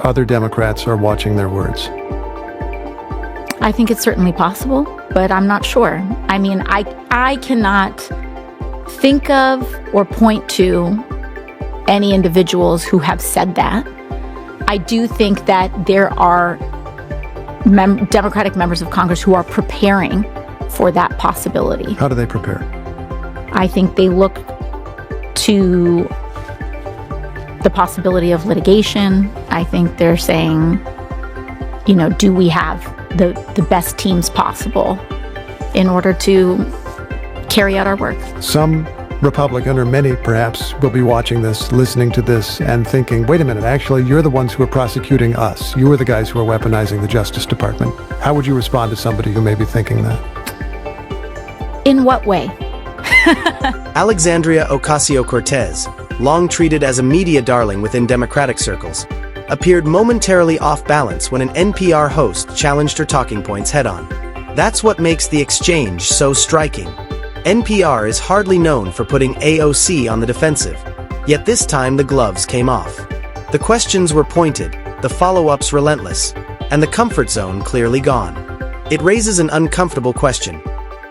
other Democrats are watching their words? I think it's certainly possible, but I'm not sure. I mean, I cannot think of or point to any individuals who have said that. I do think that there are Democratic members of Congress who are preparing for that possibility. How do they prepare? I think they look to the possibility of litigation. I think they're saying, do we have the best teams possible in order to carry out our work? Some Republican, or many perhaps, will be watching this, listening to this, and thinking, wait a minute, actually, you're the ones who are prosecuting us. You are the guys who are weaponizing the Justice Department. How would you respond to somebody who may be thinking that? In what way? Alexandria Ocasio-Cortez, long treated as a media darling within Democratic circles, appeared momentarily off balance when an NPR host challenged her talking points head-on. That's what makes the exchange so striking. NPR is hardly known for putting AOC on the defensive, yet this time the gloves came off. The questions were pointed, the follow-ups relentless, and the comfort zone clearly gone. It raises an uncomfortable question.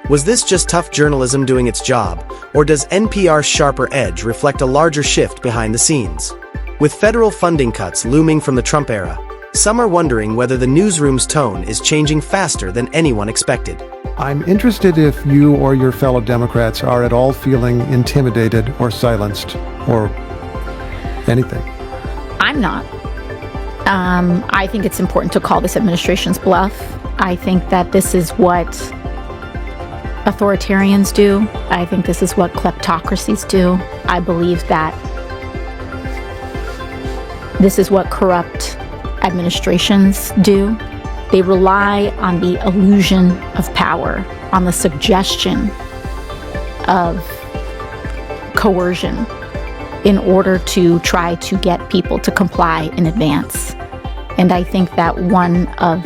Was this just tough journalism doing its job, or does NPR's sharper edge reflect a larger shift behind the scenes? With federal funding cuts looming from the Trump era, some are wondering whether the newsroom's tone is changing faster than anyone expected. I'm interested if you or your fellow Democrats are at all feeling intimidated or silenced or anything. I'm not. I think it's important to call this administration's bluff. I think that this is what authoritarians do. I think this is what kleptocracies do. I believe that this is what corrupt administrations do. They rely on the illusion of power, on the suggestion of coercion in order to try to get people to comply in advance. And I think that one of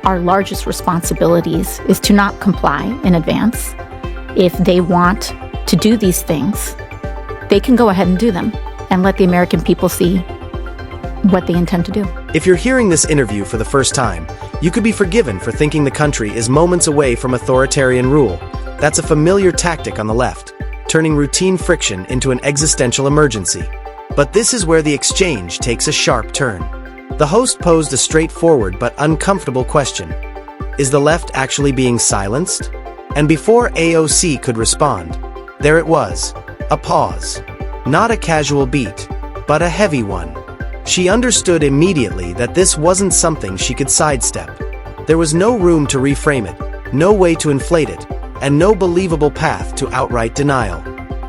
our largest responsibilities is to not comply in advance. If they want to do these things, they can go ahead and do them and let the American people see what they intend to do. If you're hearing this interview for the first time, you could be forgiven for thinking the country is moments away from authoritarian rule. That's a familiar tactic on the left, turning routine friction into an existential emergency. But this is where the exchange takes a sharp turn. The host posed a straightforward but uncomfortable question. Is the left actually being silenced? And before AOC could respond, there it was, a pause. Not a casual beat, but a heavy one. She understood immediately that this wasn't something she could sidestep. There was no room to reframe it, no way to inflate it, and no believable path to outright denial.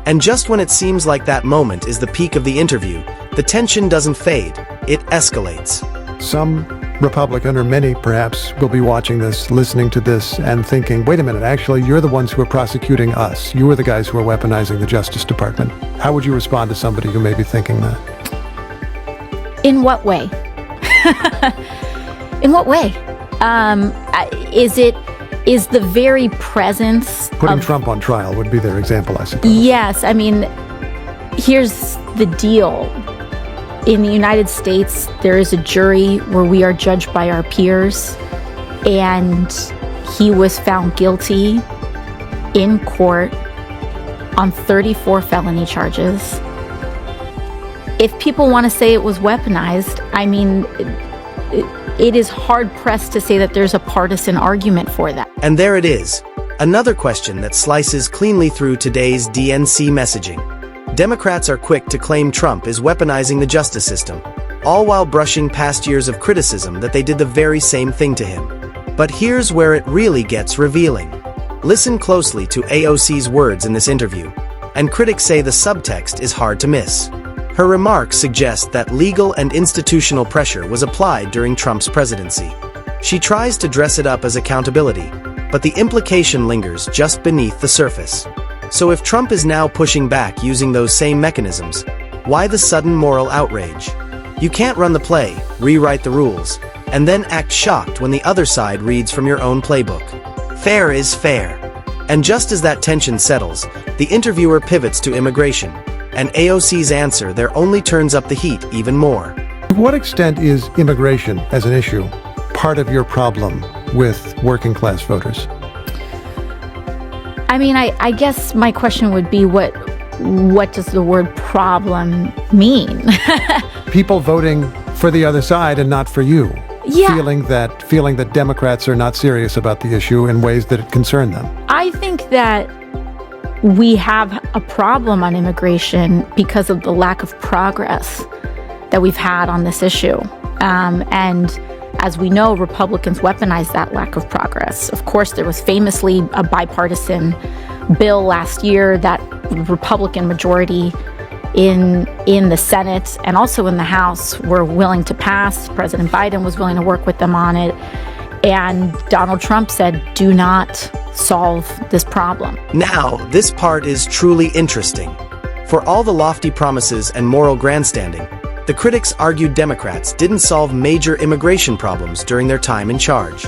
And just when it seems like that moment is the peak of the interview, the tension doesn't fade, it escalates. Some Republican, or many perhaps, will be watching this, listening to this, and thinking, wait a minute, actually, you're the ones who are prosecuting us. You are the guys who are weaponizing the Justice Department. How would you respond to somebody who may be thinking that? In what way? In what way? Is the very presence Putting Trump on trial would be their example, I suppose. Yes, I mean, here's the deal. In the United States, there is a jury where we are judged by our peers, and he was found guilty in court on 34 felony charges. If people want to say it was weaponized, I mean, it is hard-pressed to say that there's a partisan argument for that. And there it is, another question that slices cleanly through today's DNC messaging. Democrats are quick to claim Trump is weaponizing the justice system, all while brushing past years of criticism that they did the very same thing to him. But here's where it really gets revealing. Listen closely to AOC's words in this interview, and critics say the subtext is hard to miss. Her remarks suggest that legal and institutional pressure was applied during Trump's presidency. She tries to dress it up as accountability, but the implication lingers just beneath the surface. So if Trump is now pushing back using those same mechanisms, why the sudden moral outrage? You can't run the play, rewrite the rules, and then act shocked when the other side reads from your own playbook. Fair is fair. And just as that tension settles, the interviewer pivots to immigration, and AOC's answer there only turns up the heat even more. what extent is immigration as an issue part of your problem with working class voters? I mean, I guess my question would be what does the word problem mean? People voting for the other side and not for you. Yeah. Feeling that Democrats are not serious about the issue in ways that concern them. I think that we have a problem on immigration because of the lack of progress that we've had on this issue. And as we know, Republicans weaponize that lack of progress. Of course, there was famously a bipartisan bill last year that Republican majority in the Senate and also in the House were willing to pass. President Biden was willing to work with them on it. And Donald Trump said, do not solve this problem. Now, this part is truly interesting. For all the lofty promises and moral grandstanding, the critics argued Democrats didn't solve major immigration problems during their time in charge.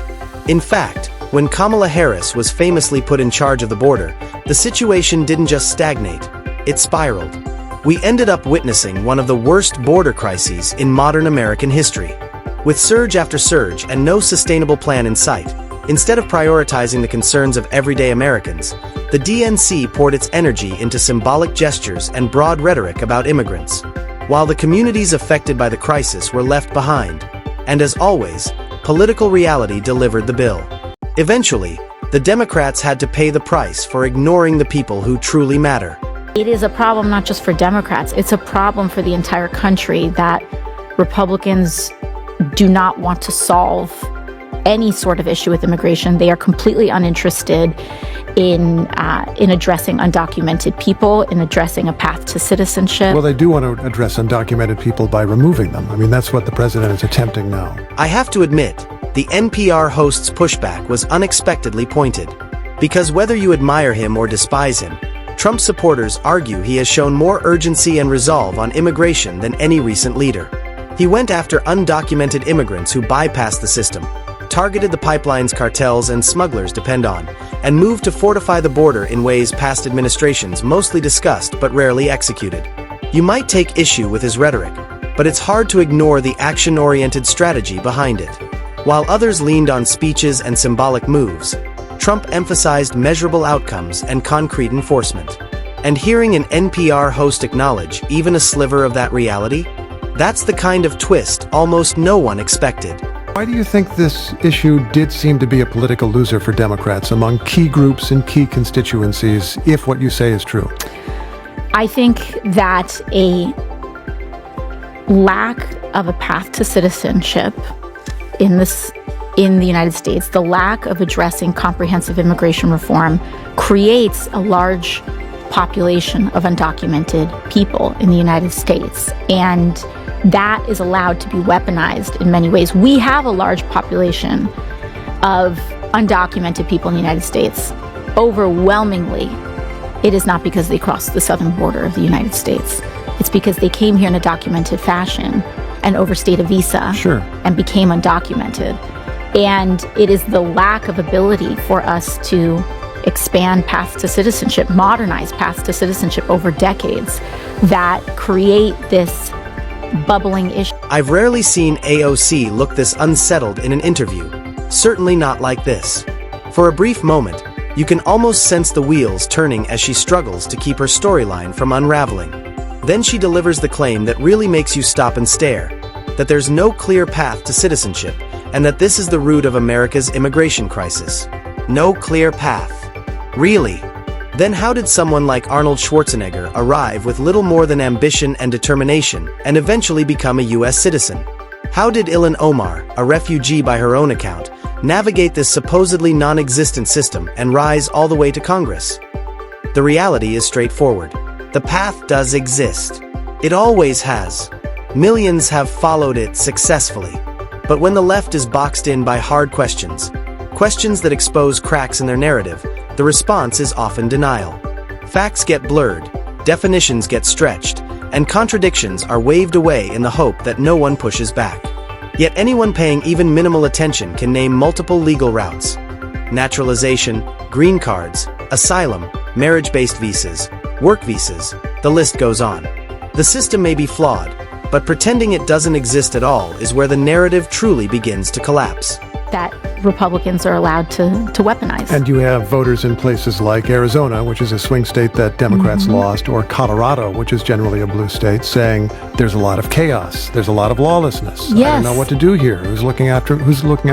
In fact, when Kamala Harris was famously put in charge of the border, the situation didn't just stagnate, it spiraled. We ended up witnessing one of the worst border crises in modern American history. With surge after surge and no sustainable plan in sight, instead of prioritizing the concerns of everyday Americans, the DNC poured its energy into symbolic gestures and broad rhetoric about immigrants, while the communities affected by the crisis were left behind. And as always, political reality delivered the bill. Eventually, the Democrats had to pay the price for ignoring the people who truly matter. It is a problem not just for Democrats, it's a problem for the entire country that Republicans do not want to solve any sort of issue with immigration. They are completely uninterested in addressing undocumented people, in addressing a path to citizenship. Well, they do want to address undocumented people by removing them. I mean, that's what the president is attempting now. I have to admit, the NPR host's pushback was unexpectedly pointed. Because whether you admire him or despise him, Trump supporters argue he has shown more urgency and resolve on immigration than any recent leader. He went after undocumented immigrants who bypassed the system, targeted the pipelines cartels and smugglers depend on, and moved to fortify the border in ways past administrations mostly discussed but rarely executed. You might take issue with his rhetoric, but it's hard to ignore the action-oriented strategy behind it. While others leaned on speeches and symbolic moves, Trump emphasized measurable outcomes and concrete enforcement. And hearing an NPR host acknowledge even a sliver of that reality, that's the kind of twist almost no one expected. Why do you think this issue did seem to be a political loser for Democrats among key groups and key constituencies, if what you say is true? I think that a lack of a path to citizenship in the United States, the lack of addressing comprehensive immigration reform creates a large population of undocumented people in the United States. And that is allowed to be weaponized in many ways. We have a large population of undocumented people in the United States. Overwhelmingly, it is not because they crossed the southern border of the United States. It's because they came here in a documented fashion and overstayed a visa. Sure. And became undocumented. And it is the lack of ability for us to expand paths to citizenship, modernize paths to citizenship over decades that create this bubbling issue. I've rarely seen AOC look this unsettled in an interview, certainly not like this. For a brief moment, you can almost sense the wheels turning as she struggles to keep her storyline from unraveling. Then she delivers the claim that really makes you stop and stare, that there's no clear path to citizenship, and that this is the root of America's immigration crisis. No clear path. Really? Then how did someone like Arnold Schwarzenegger arrive with little more than ambition and determination and eventually become a U.S. citizen? How did Ilhan Omar, a refugee by her own account, navigate this supposedly non-existent system and rise all the way to Congress? The reality is straightforward. The path does exist. It always has. Millions have followed it successfully. But when the left is boxed in by hard questions that expose cracks in their narrative, the response is often denial. Facts get blurred, definitions get stretched, and contradictions are waved away in the hope that no one pushes back. Yet anyone paying even minimal attention can name multiple legal routes: naturalization, green cards, asylum, marriage-based visas, work visas, the list goes on. The system may be flawed, But pretending it doesn't exist at all is where the narrative truly begins to collapse. That Republicans are allowed to weaponize. And you have voters in places like Arizona, which is a swing state that Democrats lost, or Colorado, which is generally a blue state, saying there's a lot of chaos, there's a lot of lawlessness. Yes. I don't know what to do here. Who's looking out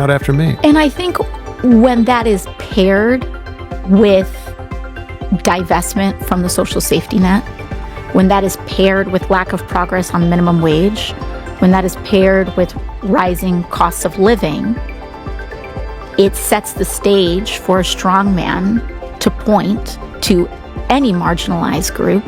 after me? And I think when that is paired with divestment from the social safety net, when that is paired with lack of progress on minimum wage, when that is paired with rising costs of living, it sets the stage for a strong man to point to any marginalized group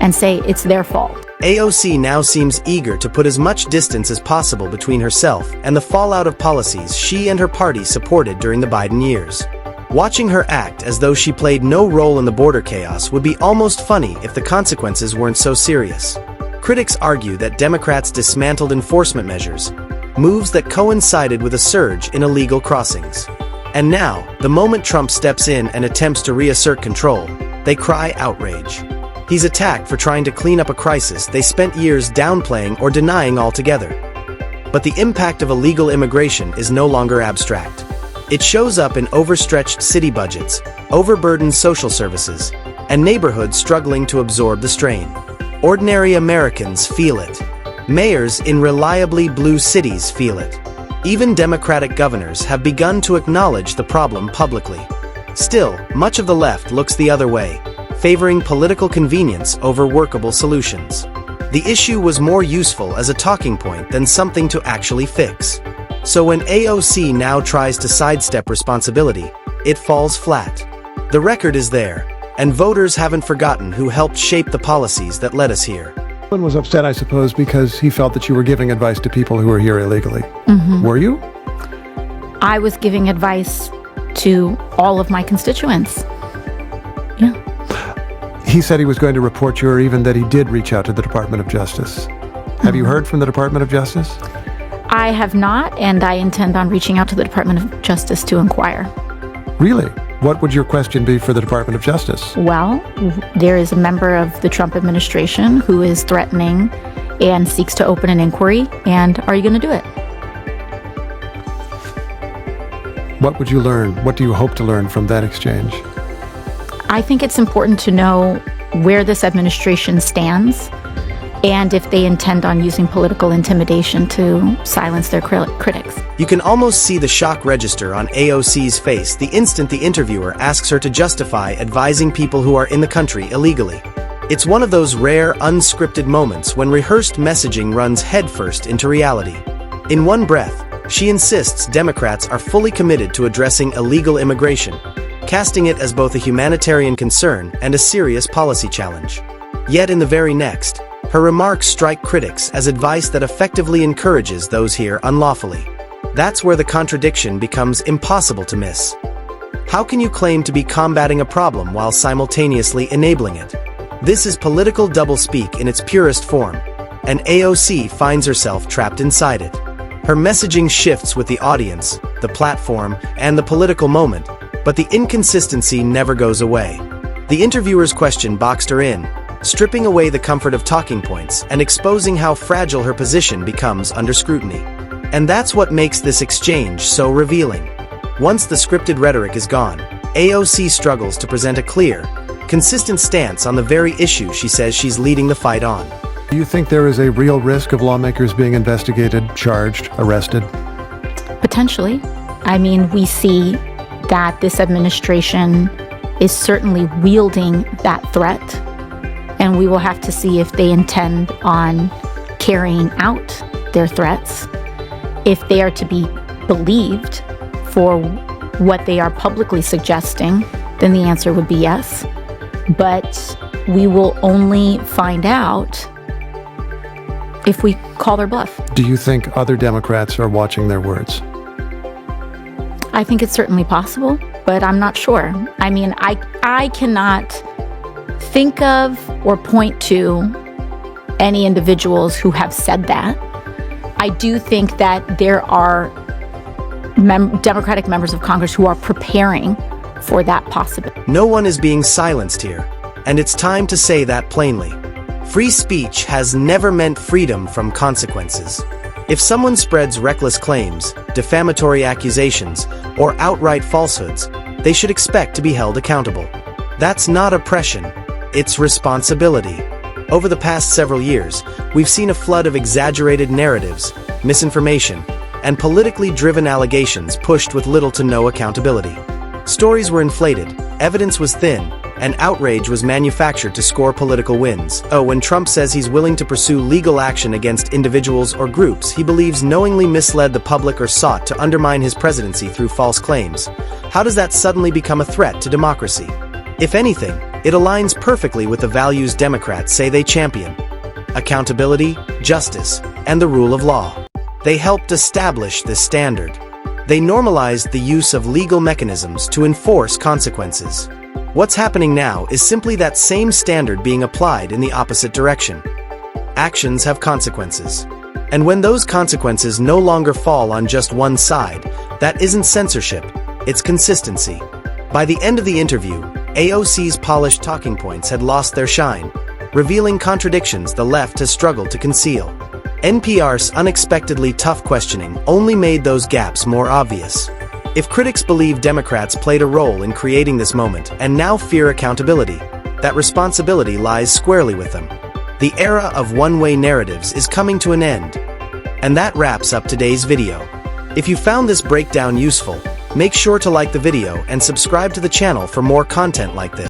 and say it's their fault. AOC now seems eager to put as much distance as possible between herself and the fallout of policies she and her party supported during the Biden years. Watching her act as though she played no role in the border chaos would be almost funny if the consequences weren't so serious. Critics argue that Democrats dismantled enforcement measures, moves that coincided with a surge in illegal crossings. And now, the moment Trump steps in and attempts to reassert control, they cry outrage. He's attacked for trying to clean up a crisis they spent years downplaying or denying altogether. But the impact of illegal immigration is no longer abstract. It shows up in overstretched city budgets, overburdened social services, and neighborhoods struggling to absorb the strain. Ordinary Americans feel it. Mayors in reliably blue cities feel it. Even Democratic governors have begun to acknowledge the problem publicly. Still, much of the left looks the other way, favoring political convenience over workable solutions. The issue was more useful as a talking point than something to actually fix. So when AOC now tries to sidestep responsibility, it falls flat. The record is there, and voters haven't forgotten who helped shape the policies that led us here. One was upset, I suppose, because he felt that you were giving advice to people who were here illegally. Were you? I was giving advice to all of my constituents. Yeah. He said he was going to report you, or even that he did reach out to the Department of Justice. Have you heard from the Department of Justice? I have not, and I intend on reaching out to the Department of Justice to inquire. Really? What would your question be for the Department of Justice? Well, there is a member of the Trump administration who is threatening and seeks to open an inquiry, and are you going to do it? What would you learn? What do you hope to learn from that exchange? I think it's important to know where this administration stands and if they intend on using political intimidation to silence their critics. You can almost see the shock register on AOC's face the instant the interviewer asks her to justify advising people who are in the country illegally. It's one of those rare, unscripted moments when rehearsed messaging runs headfirst into reality. In one breath, she insists Democrats are fully committed to addressing illegal immigration, casting it as both a humanitarian concern and a serious policy challenge. Yet in the very next, her remarks strike critics as advice that effectively encourages those here unlawfully. That's where the contradiction becomes impossible to miss. How can you claim to be combating a problem while simultaneously enabling it? This is political doublespeak in its purest form, and AOC finds herself trapped inside it. Her messaging shifts with the audience, the platform, and the political moment, but the inconsistency never goes away. The interviewer's question boxed her in, stripping away the comfort of talking points and exposing how fragile her position becomes under scrutiny. And that's what makes this exchange so revealing. Once the scripted rhetoric is gone, AOC struggles to present a clear, consistent stance on the very issue she says she's leading the fight on. Do you think there is a real risk of lawmakers being investigated, charged, arrested? Potentially. I mean, we see that this administration is certainly wielding that threat, and we will have to see if they intend on carrying out their threats. If they are to be believed for what they are publicly suggesting, then the answer would be yes. But we will only find out if we call their bluff. Do you think other Democrats are watching their words? I think it's certainly possible, but I'm not sure. I mean, I cannot think of or point to any individuals who have said that. I do think that there are Democratic members of Congress who are preparing for that possibility. No one is being silenced here, and it's time to say that plainly. Free speech has never meant freedom from consequences. If someone spreads reckless claims, defamatory accusations, or outright falsehoods, they should expect to be held accountable. That's not oppression, it's responsibility. Over the past several years, we've seen a flood of exaggerated narratives, misinformation, and politically driven allegations pushed with little to no accountability. Stories were inflated, evidence was thin, and outrage was manufactured to score political wins. When Trump says he's willing to pursue legal action against individuals or groups he believes knowingly misled the public or sought to undermine his presidency through false claims, how does that suddenly become a threat to democracy? If anything, it aligns perfectly with the values Democrats say they champion: accountability, justice, and the rule of law. They helped establish this standard. They normalized the use of legal mechanisms to enforce consequences. What's happening now is simply that same standard being applied in the opposite direction. Actions have consequences. And when those consequences no longer fall on just one side, that isn't censorship, it's consistency. By the end of the interview, AOC's polished talking points had lost their shine, revealing contradictions the left has struggled to conceal. NPR's unexpectedly tough questioning only made those gaps more obvious. If critics believe Democrats played a role in creating this moment and now fear accountability, that responsibility lies squarely with them. The era of one-way narratives is coming to an end. And that wraps up today's video. If you found this breakdown useful, make sure to like the video and subscribe to the channel for more content like this.